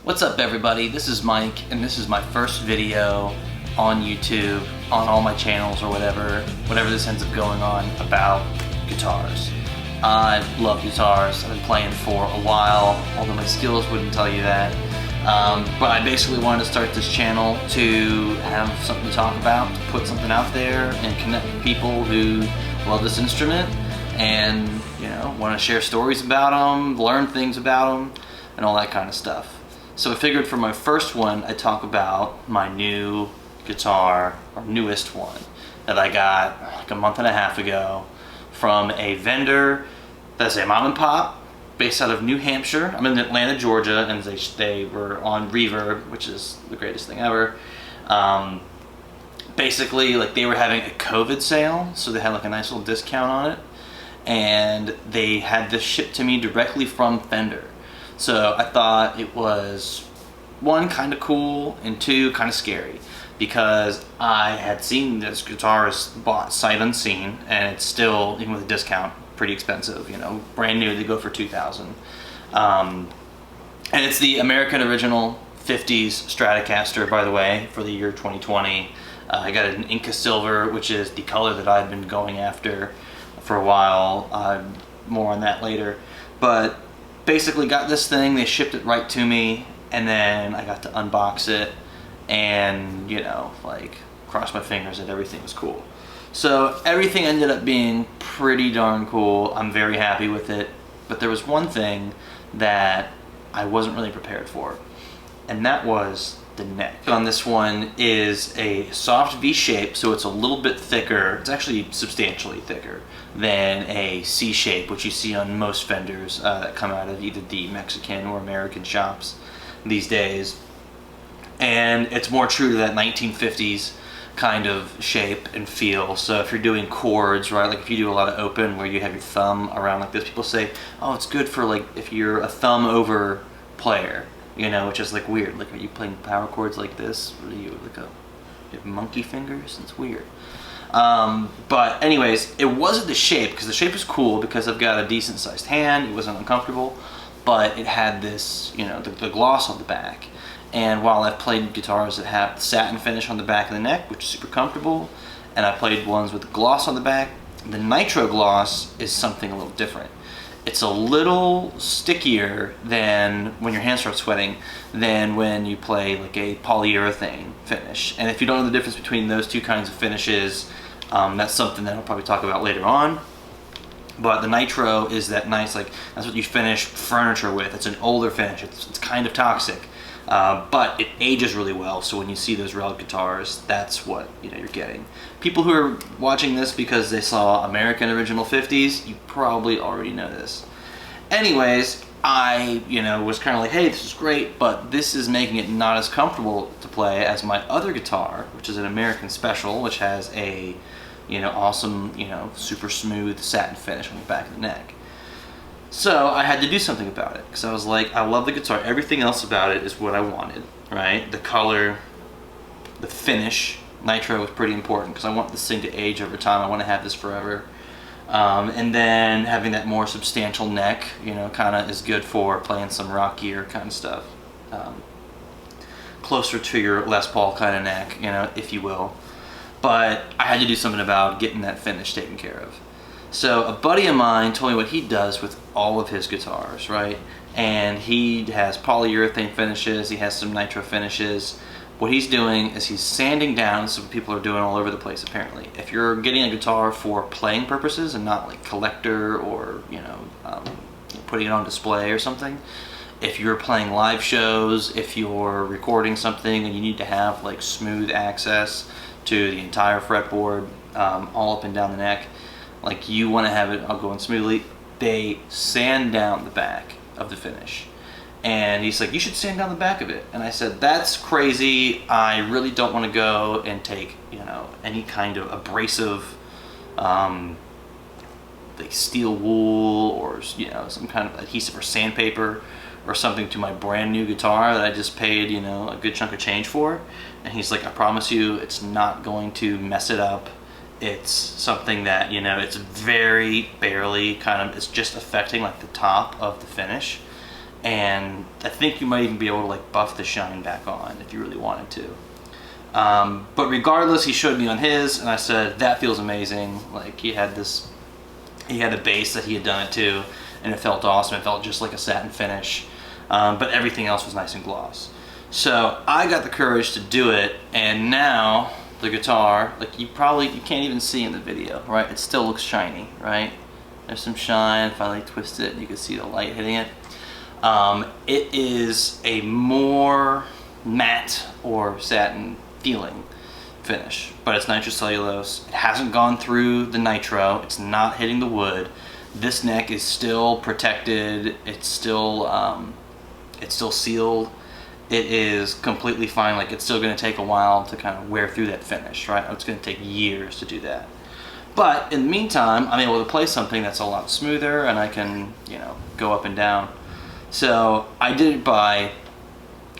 What's up everybody, this is Mike and this is my first video on YouTube, on all my channels or whatever this ends up going on about guitars. I love guitars, I've been playing for a while, although my skills wouldn't tell you that. But I basically wanted to start this channel to have something to talk about, to put something out there and connect with people who love this instrument and, you know, want to share stories about them, learn things about them, and all that kind of stuff. So I figured for my first one, I'd talk about my new guitar, or newest one, that I got like a month and a half ago from a vendor that's a mom and pop based out of New Hampshire. I'm in Atlanta, Georgia, and they were on Reverb, which is the greatest thing ever. Basically, like, they were having a COVID sale, so they had like a nice little discount on it, and they had this shipped to me directly from Fender. So I thought it was, one, kind of cool, and two, kind of scary, because I had seen this guitar bought sight unseen, and it's still, even with a discount, pretty expensive. You know, brand new they go for $2,000, and it's the American original 50s Stratocaster, by the way, for the year 2020. I got an Inca Silver, which is the color that I've been going after for a while. More on that later, but basically got this thing, they shipped it right to me, and then I got to unbox it and, you know, like, cross my fingers that everything was cool. So everything ended up being pretty darn cool. I'm very happy with it, but there was one thing that I wasn't really prepared for, and that was the neck. On this one is a soft V shape, so it's a little bit thicker. It's actually substantially thicker than a C shape, which you see on most Fenders that come out of either the Mexican or American shops these days. And it's more true to that 1950s kind of shape and feel. So if you're doing chords, right, like if you do a lot of open where you have your thumb around like this, people say, oh, it's good for, like, if you're a thumb over player, you know, which is like weird. Like, are you playing power chords like this? Or are you like you have monkey fingers? It's weird. But anyways, it wasn't the shape, because the shape is cool because I've got a decent sized hand. It wasn't uncomfortable, but it had this, you know, the gloss on the back. And while I've played guitars that have the satin finish on the back of the neck, which is super comfortable, and I played ones with the gloss on the back, the nitro gloss is something a little different. It's a little stickier than, when your hands start sweating, than when you play like a polyurethane finish. And if you don't know the difference between those two kinds of finishes, that's something that I'll probably talk about later on. But the nitro is that nice, like, that's what you finish furniture with. It's an older finish. It's kind of toxic, but it ages really well. So when you see those relic guitars, that's what, you know, you're getting. People who are watching this because they saw American original 50s, you probably already know this. Anyways, I, you know, was kind of like, hey, this is great, but this is making it not as comfortable to play as my other guitar, which is an American Special, which has a, you know, awesome, you know, super smooth satin finish on the back of the neck. So I had to do something about it, because I was like, I love the guitar. Everything else about it is what I wanted, right? The color, the finish. Nitro was pretty important because I want this thing to age over time. I want to have this forever. And then having that more substantial neck, you know, kind of is good for playing some rockier kind of stuff. Closer to your Les Paul kind of neck, you know, if you will. But I had to do something about getting that finish taken care of. So a buddy of mine told me what he does with all of his guitars, right? And he has polyurethane finishes, he has some nitro finishes. What he's doing is he's sanding down, so people are doing all over the place apparently. If you're getting a guitar for playing purposes and not like collector or, you know, putting it on display or something, if you're playing live shows, if you're recording something and you need to have like smooth access to the entire fretboard, all up and down the neck, like you want to have it all going smoothly, they sand down the back of the finish. And he's like, you should sand down the back of it. And I said, that's crazy. I really don't want to go and take, you know, any kind of abrasive, like steel wool or, you know, some kind of adhesive or sandpaper or something to my brand new guitar that I just paid, you know, a good chunk of change for. And he's like, I promise you it's not going to mess it up. It's something that, you know, it's very barely kind of, it's just affecting like the top of the finish. and I think you might even be able to like buff the shine back on if you really wanted to. But regardless, he showed me on his, and I said, that feels amazing. Like, he had a base that he had done it to, and it felt awesome. It felt just like a satin finish, but everything else was nice and gloss. So I got the courage to do it, and now the guitar, like you can't even see in the video, right? It still looks shiny, right? There's some shine. If I like twist it, you can see the light hitting it. It is a more matte or satin feeling finish, but it's nitrocellulose. It hasn't gone through the nitro. It's not hitting the wood. This neck is still protected. It's still sealed. It is completely fine. Like, it's still going to take a while to kind of wear through that finish, right? It's going to take years to do that. But in the meantime, I'm able to play something that's a lot smoother, and I can, you know, go up and down. So I did it by,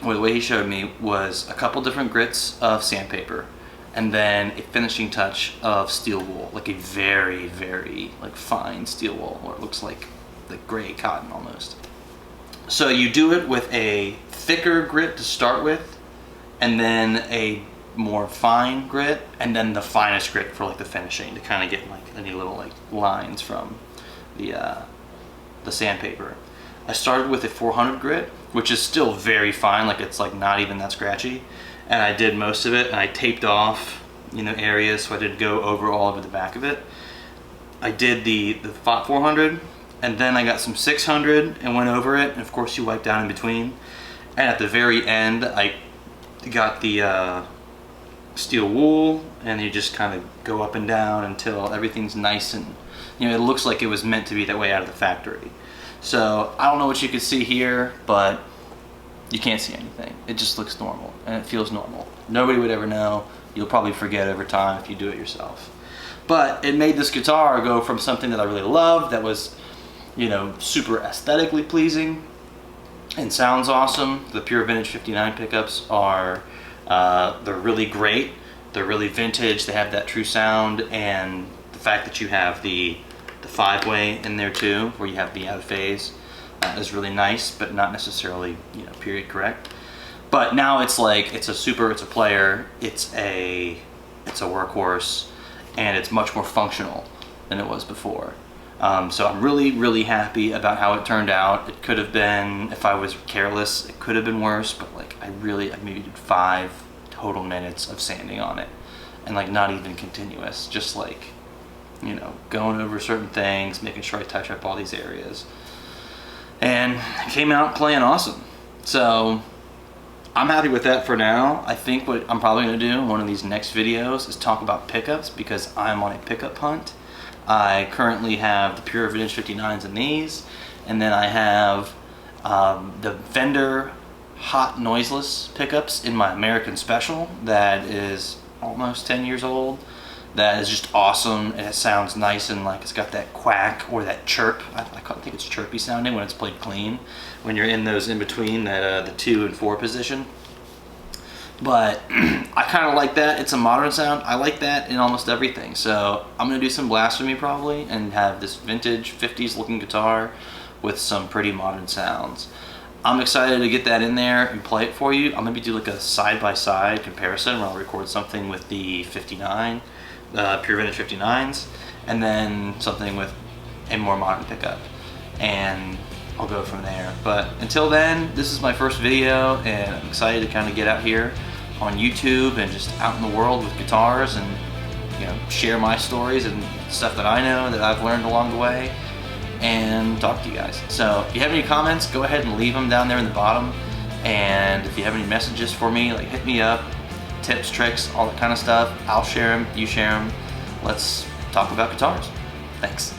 well, the way he showed me was a couple different grits of sandpaper, and then a finishing touch of steel wool, like a very, very like fine steel wool, where it looks like gray cotton almost. So you do it with a thicker grit to start with, and then a more fine grit, and then the finest grit for like the finishing, to kind of get like any little like lines from the sandpaper. I started with a 400 grit, which is still very fine, like it's like not even that scratchy, and I did most of it, and I taped off, you know, areas, so I did go over all over the back of it. I did the 400, and then I got some 600 and went over it, and of course you wipe down in between. And at the very end, I got the steel wool, and you just kind of go up and down until everything's nice, and you know, it looks like it was meant to be that way out of the factory. So I don't know what you can see here, but you can't see anything. It just looks normal, and it feels normal. Nobody would ever know. You'll probably forget over time if you do it yourself. But it made this guitar go from something that I really loved, that was, you know, super aesthetically pleasing and sounds awesome. The Pure Vintage 59 pickups are, they're really great. They're really vintage. They have that true sound, and the fact that you have the 5-way in there too, where you have the out of phase, is really nice, but not necessarily, you know, period correct. But now it's like, it's a player, it's a workhorse, and it's much more functional than it was before. So I'm really, really happy about how it turned out. It could have been, if I was careless, it could have been worse, but like I maybe did 5 total minutes of sanding on it, and like not even continuous, just like, you know, going over certain things, making sure I touch up all these areas, and it came out playing awesome. So I'm happy with that for now. I think what I'm probably going to do in one of these next videos is talk about pickups, because I'm on a pickup hunt. I currently have the Pure Vintage 59s in these, and then I have the Fender Hot Noiseless pickups in my American Special that is almost 10 years old. That is just awesome, and it sounds nice, and like it's got that quack or that chirp. I think it's chirpy sounding when it's played clean, when you're in those in between, that the 2 and 4 position. But I kind of like that. It's a modern sound. I like that in almost everything. So I'm going to do some blasphemy probably, and have this vintage 50s looking guitar with some pretty modern sounds. I'm excited to get that in there and play it for you. I'm going to do like a side-by-side comparison where I'll record something with the 59, Pure Vintage 59s, and then something with a more modern pickup. And I'll go from there. But until then, this is my first video, and I'm excited to kind of get out here on YouTube and just out in the world with guitars, and you know, share my stories and stuff that I know that I've learned along the way, and talk to you guys. So if you have any comments, go ahead and leave them down there in the bottom. And if you have any messages for me, like hit me up, tips, tricks, all that kind of stuff. I'll share them, you share them. Let's talk about guitars. Thanks.